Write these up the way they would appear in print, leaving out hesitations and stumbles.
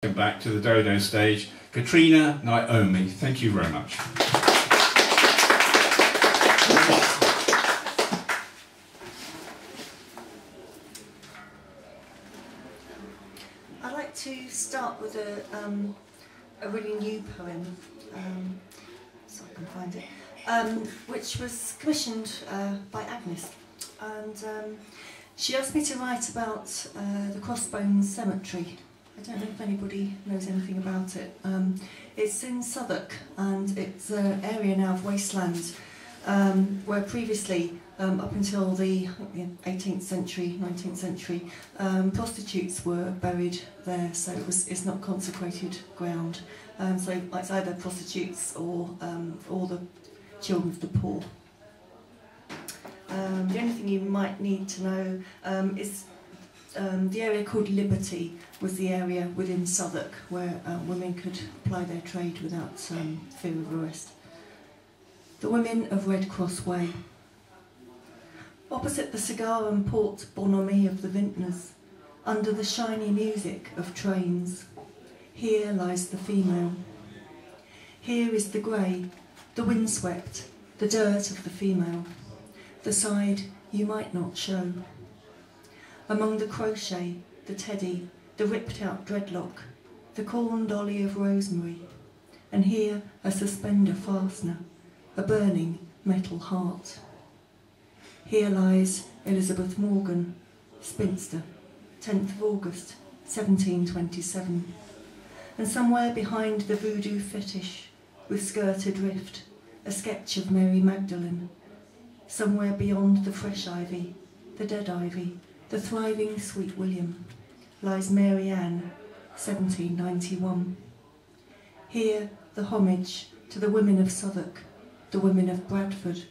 Welcome back to the Dodo stage, Katrina Naomi. Thank you very much. I'd like to start with a really new poem, so I can find it, which was commissioned by Agnes. And she asked me to write about the Crossmen Cemetery. I don't know if anybody knows anything about it. It's in Southwark, and it's an area now of wasteland where previously, up until the 18th century, 19th century, prostitutes were buried there, so it's not consecrated ground. So it's either prostitutes or the children of the poor. The only thing you might need to know is the area called Liberty was the area within Southwark where women could apply their trade without fear of arrest. The women of Red Cross Way. Opposite the cigar and port bonhomie of the vintners, under the shiny music of trains, here lies the female. Here is the grey, the windswept, the dirt of the female, the side you might not show. Among the crochet, the teddy, the ripped-out dreadlock, the corn dolly of rosemary, and here a suspender fastener, a burning metal heart. Here lies Elizabeth Morgan, spinster, 10th of August, 1727, and somewhere behind the voodoo fetish, with skirt adrift, a sketch of Mary Magdalene, somewhere beyond the fresh ivy, the dead ivy, the thriving Sweet William, lies Mary Ann, 1791. Here the homage to the women of Southwark, the women of Bradford,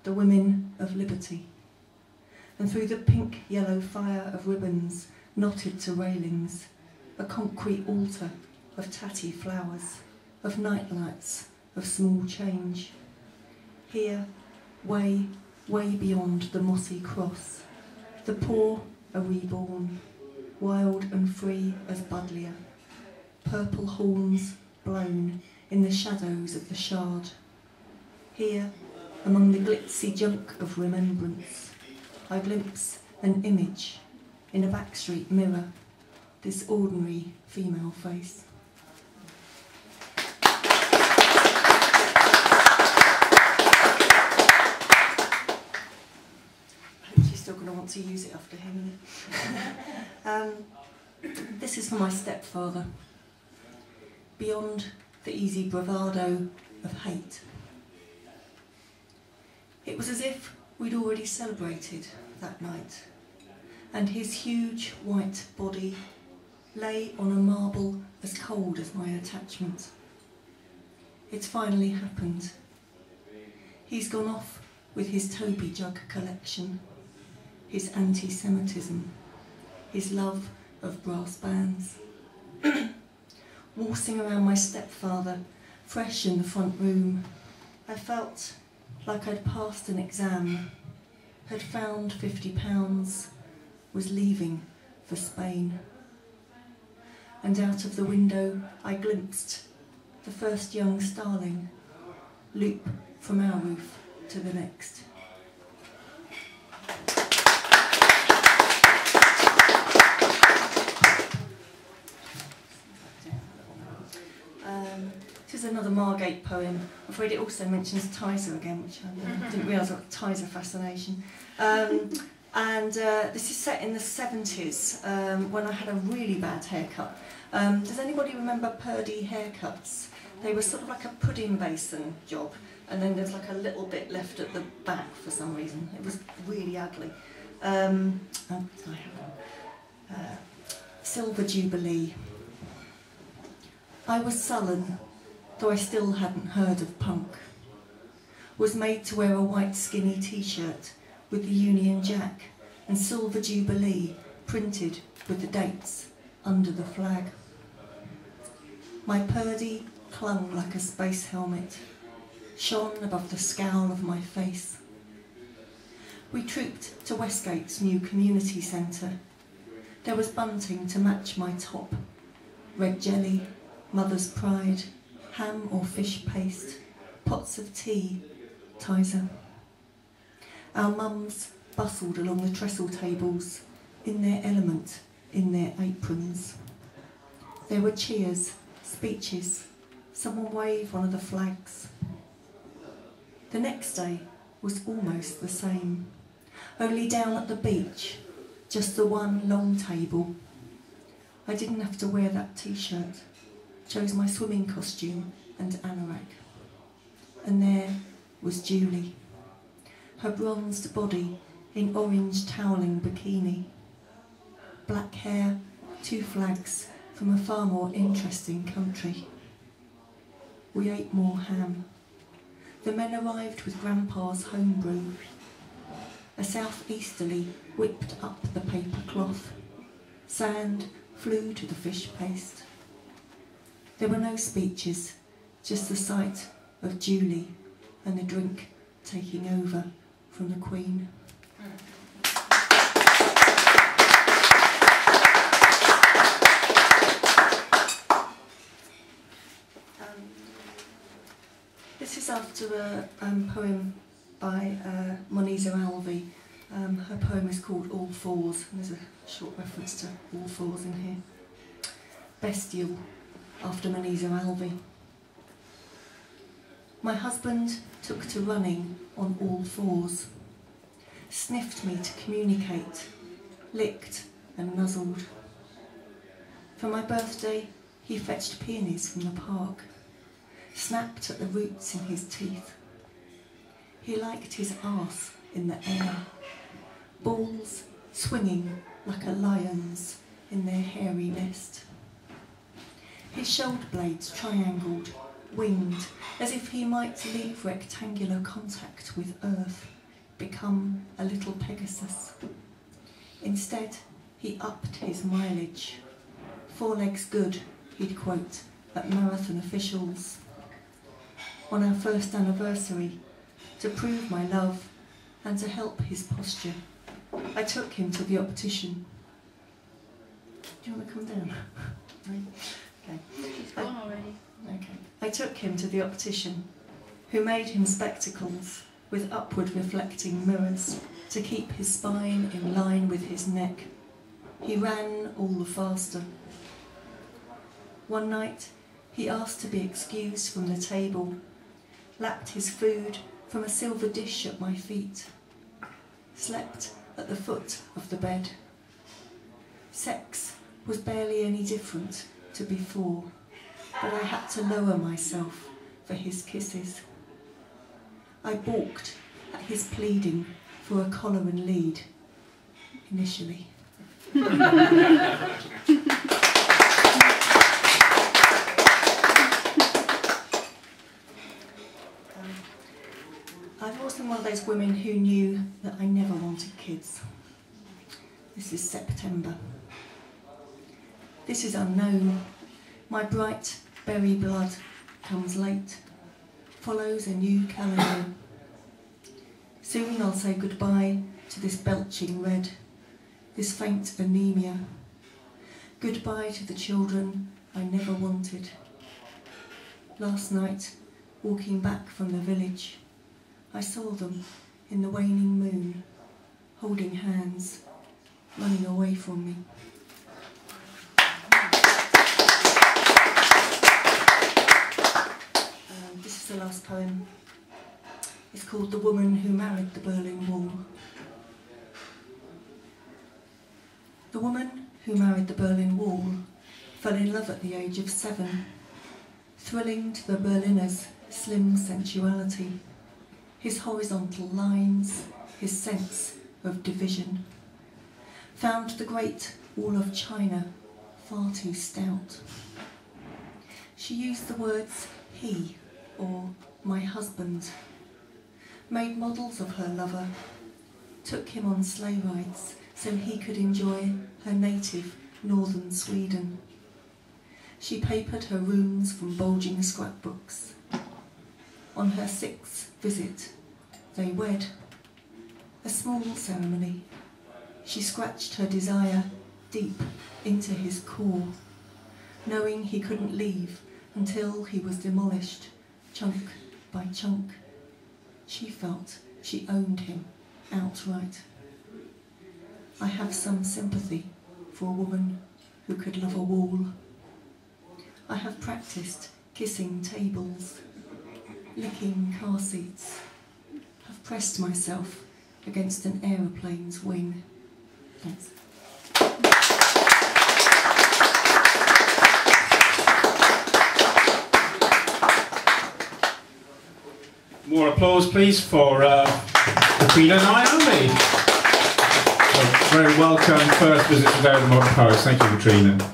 the women of Liberty. And through the pink-yellow fire of ribbons knotted to railings, a concrete altar of tatty flowers, of nightlights, of small change. Here, way, way beyond the mossy cross, the poor are reborn, wild and free as Budleia, purple horns blown in the shadows of the shard. Here, among the glitzy junk of remembrance, I glimpse an image in a backstreet mirror, this ordinary female face. Still going to want to use it after him. This is for my stepfather. Beyond the easy bravado of hate. It was as if we'd already celebrated that night, and his huge white body lay on a marble as cold as my attachment. It's finally happened. He's gone off with his Toby jug collection, his anti-Semitism, his love of brass bands. Waltzing around my stepfather, fresh in the front room, I felt like I'd passed an exam, had found £50, was leaving for Spain. And out of the window I glimpsed the first young starling, loop from our roof to the next. This is another Margate poem. I'm afraid it also mentions Tizer again, which I didn't realise what Tizer fascination. This is set in the 70s, when I had a really bad haircut. Does anybody remember Purdy haircuts? They were sort of like a pudding basin job, and then there's like a little bit left at the back for some reason. It was really ugly. Silver Jubilee. I was sullen, though I still hadn't heard of punk. Was made to wear a white skinny t-shirt with the Union Jack and Silver Jubilee printed with the dates under the flag. My Purdy clung like a space helmet, shone above the scowl of my face. We trooped to Westgate's new community centre. There was bunting to match my top. red jelly, mother's pride, ham or fish paste, pots of tea, Tizer. Our mums bustled along the trestle tables, in their element, in their aprons. There were cheers, speeches, someone waved one of the flags. The next day was almost the same, only down at the beach, just the one long table. I didn't have to wear that t-shirt, chose my swimming costume and anorak. And there was Julie, her bronzed body in orange toweling bikini. Black hair, 2 flags from a far more interesting country. We ate more ham. The men arrived with Grandpa's homebrew. A southeasterly whipped up the paper cloth. Sand flew to the fish paste. There were no speeches, just the sight of Julie and the drink taking over from the Queen. This is after a poem by Moniza Alvi. Her poem is called All Fours, and there's a short reference to All Fours in here. Bestial, after Moniza Alvi. My husband took to running on all fours, sniffed me to communicate, licked and nuzzled. For my birthday, he fetched peonies from the park, snapped at the roots in his teeth. He liked his arse in the air, balls swinging like a lion's in their hairy nest. His shoulder blades triangled, winged, as if he might leave rectangular contact with earth, become a little Pegasus. Instead, he upped his mileage. 4 legs good, he'd quote at marathon officials. On our first anniversary, to prove my love and to help his posture, I took him to the optician. Do you want to come down? Okay. She's gone already. Okay. I took him to the optician, who made him spectacles with upward reflecting mirrors to keep his spine in line with his neck. He ran all the faster. One night, he asked to be excused from the table, lapped his food from a silver dish at my feet, slept at the foot of the bed. Sex was barely any different to before, but I had to lower myself for his kisses. I balked at his pleading for a collar and lead, initially. I've always been one of those women who knew that I never wanted kids. This is September. This is unknown. My bright berry blood comes late, follows a new calendar. Soon I'll say goodbye to this belching red, this faint anemia. Goodbye to the children I never wanted. Last night, walking back from the village, I saw them in the waning moon, holding hands, running away from me. This is the last poem. It's called The Woman Who Married the Berlin Wall. The woman who married the Berlin Wall fell in love at the age of 7, thrilling to the Berliner's slim sensuality, his horizontal lines, his sense of division. Found the Great Wall of China far too stout. She used the words he or my husband, made models of her lover, took him on sleigh rides so he could enjoy her native northern Sweden. She papered her rooms from bulging scrapbooks. On her 6th visit, they wed. A small ceremony. She scratched her desire deep into his core. knowing he couldn't leave until he was demolished, chunk by chunk. She felt she owned him outright. I have some sympathy for a woman who could love a wall. I have practiced kissing tables, licking car seats, have pressed myself against an aeroplane's wing. Thanks. More applause, please, for Katrina Naomi. So, very welcome first visit to the Modern Poets. Thank you, Katrina.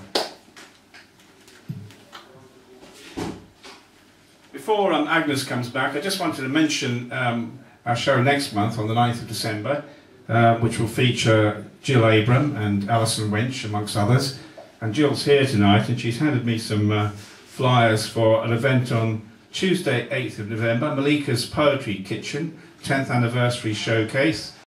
Before Agnes comes back, I just wanted to mention our show next month on the 9th of December, which will feature Jill Abram and Alison Winch, amongst others. And Jill's here tonight, and she's handed me some flyers for an event on Tuesday, 8th of November, Malika's Poetry Kitchen, 10th anniversary showcase.